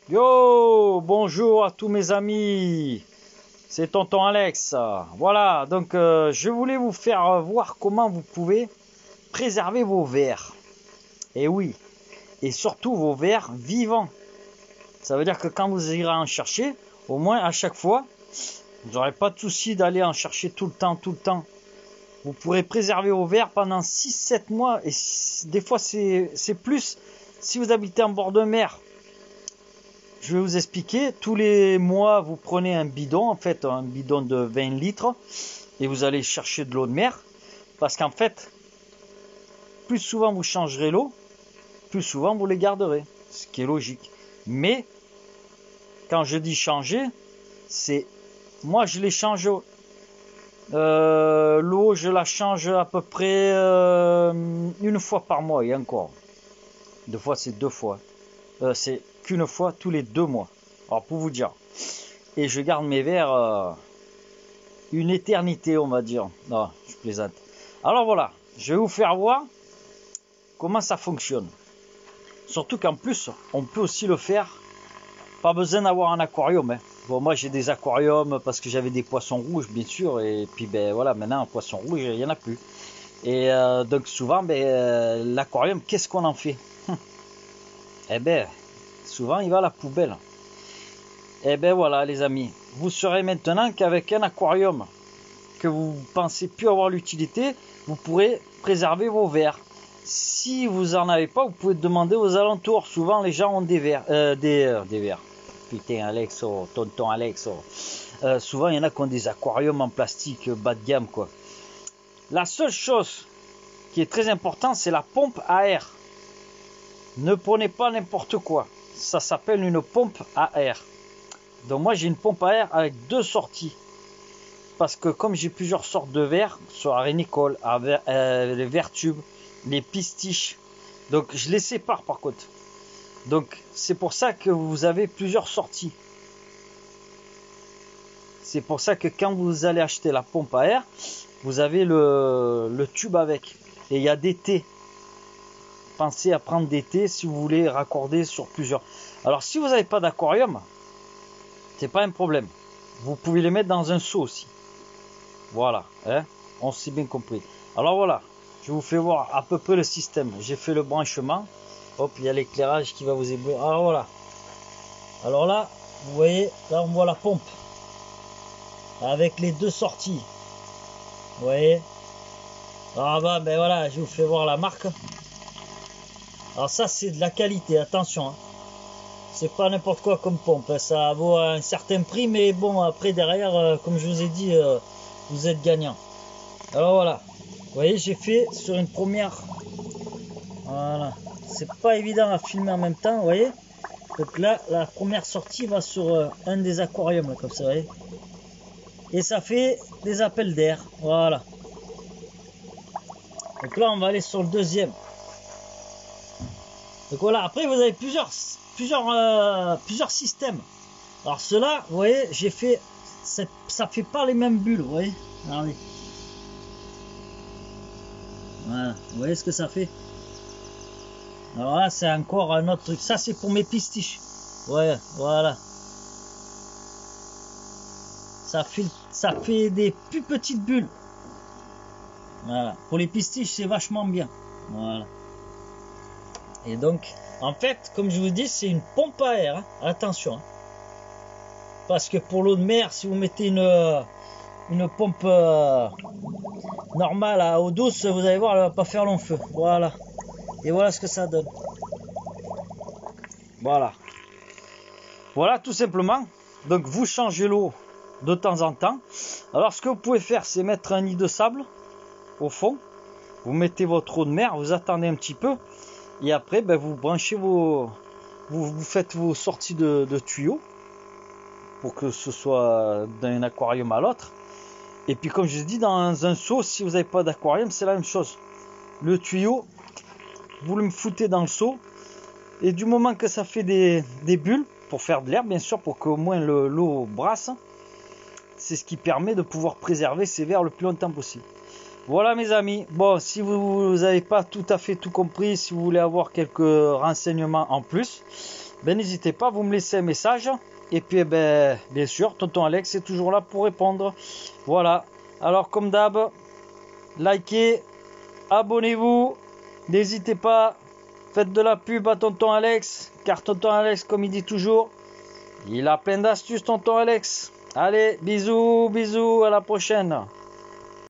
Yo, bonjour à tous mes amis, c'est tonton Alex. Voilà, donc je voulais vous faire voir comment vous pouvez préserver vos vers. Et oui, et surtout vos vers vivants. Ça veut dire que quand vous irez en chercher, au moins à chaque fois, vous n'aurez pas de souci d'aller en chercher tout le temps. Vous pourrez préserver vos vers pendant 6-7 mois et des fois c'est plus si vous habitez en bord de mer. Je vais vous expliquer, tous les mois vous prenez un bidon, en fait un bidon de 20 litres et vous allez chercher de l'eau de mer parce qu'en fait, plus souvent vous changerez l'eau, plus souvent vous les garderez, ce qui est logique. Mais quand je dis changer, c'est moi je les change, l'eau je la change à peu près une fois par mois et encore. Deux fois c'est deux fois. C'est qu'une fois tous les 2 mois. Alors pour vous dire. Et je garde mes verres une éternité, on va dire. Non, je plaisante. Alors voilà, je vais vous faire voir comment ça fonctionne. Surtout qu'en plus, on peut aussi le faire. Pas besoin d'avoir un aquarium. Hein. Bon, moi j'ai des aquariums parce que j'avais des poissons rouges, bien sûr. Et puis ben voilà, maintenant un poisson rouge, il n'y en a plus. Et donc souvent, l'aquarium, qu'est-ce qu'on en fait? Eh ben, souvent il va à la poubelle. Et ben voilà les amis, vous saurez maintenant qu'avec un aquarium que vous pensez plus avoir l'utilité, vous pourrez préserver vos vers. Si vous en avez pas, vous pouvez demander aux alentours. Souvent les gens ont des vers, des vers. Putain Alexo, tonton Alexo. Souvent il y en a qui ont des aquariums en plastique bas de gamme quoi. La seule chose qui est très importante, c'est la pompe à air. Ne prenez pas n'importe quoi. Ça s'appelle une pompe à air. Donc moi j'ai une pompe à air avec 2 sorties. Parce que comme j'ai plusieurs sortes de verres, soit Rénicole, les verres tubes, les pistiches. Donc je les sépare par contre. Donc c'est pour ça que vous avez plusieurs sorties. C'est pour ça que quand vous allez acheter la pompe à air, vous avez le tube avec. Et il y a des T. Pensez à prendre des T si vous voulez raccorder sur plusieurs. Alors si vous n'avez pas d'aquarium, c'est pas un problème. Vous pouvez les mettre dans un seau aussi. Voilà, hein, on s'est bien compris. Alors voilà, je vous fais voir à peu près le système. J'ai fait le branchement. Hop, il y a l'éclairage qui va vous éblouir. Alors voilà. Alors là, vous voyez, là on voit la pompe. Avec les 2 sorties. Vous voyez. Ah bah ben voilà, je vous fais voir la marque. Alors ça c'est de la qualité, attention. Hein. C'est pas n'importe quoi comme pompe. Ça vaut un certain prix, mais bon après derrière, comme je vous ai dit, vous êtes gagnant. Alors voilà. Vous voyez, j'ai fait sur une première. Voilà. C'est pas évident à filmer en même temps, vous voyez. Donc là, la première sortie va sur un des aquariums, là, comme ça, vous voyez. Et ça fait des appels d'air. Voilà. Donc là, on va aller sur le deuxième. Donc voilà, après vous avez plusieurs systèmes. Alors ceux-là, vous voyez, j'ai fait, ça fait pas les mêmes bulles, vous voyez. Regardez. Voilà, vous voyez ce que ça fait. Alors là, c'est encore un autre truc. Ça, c'est pour mes pistiches. Ouais, voilà. Ça fait des plus petites bulles. Voilà. Pour les pistiches, c'est vachement bien. Voilà. Et donc, en fait, comme je vous dis, c'est une pompe à air. Hein. Attention. Hein. Parce que pour l'eau de mer, si vous mettez une pompe normale à eau douce, vous allez voir, elle va pas faire long feu. Voilà. Et voilà ce que ça donne. Voilà. Voilà tout simplement. Donc vous changez l'eau de temps en temps. Alors ce que vous pouvez faire, c'est mettre un nid de sable au fond. Vous mettez votre eau de mer, vous attendez un petit peu. Et après, ben, vous branchez vous faites vos sorties de tuyaux pour que ce soit d'un aquarium à l'autre. Et puis comme je dis, dans un seau, si vous n'avez pas d'aquarium, c'est la même chose. Le tuyau, vous le foutez dans le seau. Et du moment que ça fait des bulles, pour faire de l'air bien sûr, pour qu'au moins l'eau brasse, c'est ce qui permet de pouvoir préserver ces vers le plus longtemps possible. Voilà mes amis, bon si vous n'avez pas tout à fait tout compris, si vous voulez avoir quelques renseignements en plus, ben n'hésitez pas, vous me laissez un message. Et puis ben, bien sûr, tonton Alex est toujours là pour répondre. Voilà. Alors comme d'hab, likez, abonnez-vous, n'hésitez pas, faites de la pub à tonton Alex, car tonton Alex, comme il dit toujours, il a plein d'astuces, tonton Alex. Allez, bisous, bisous, à la prochaine.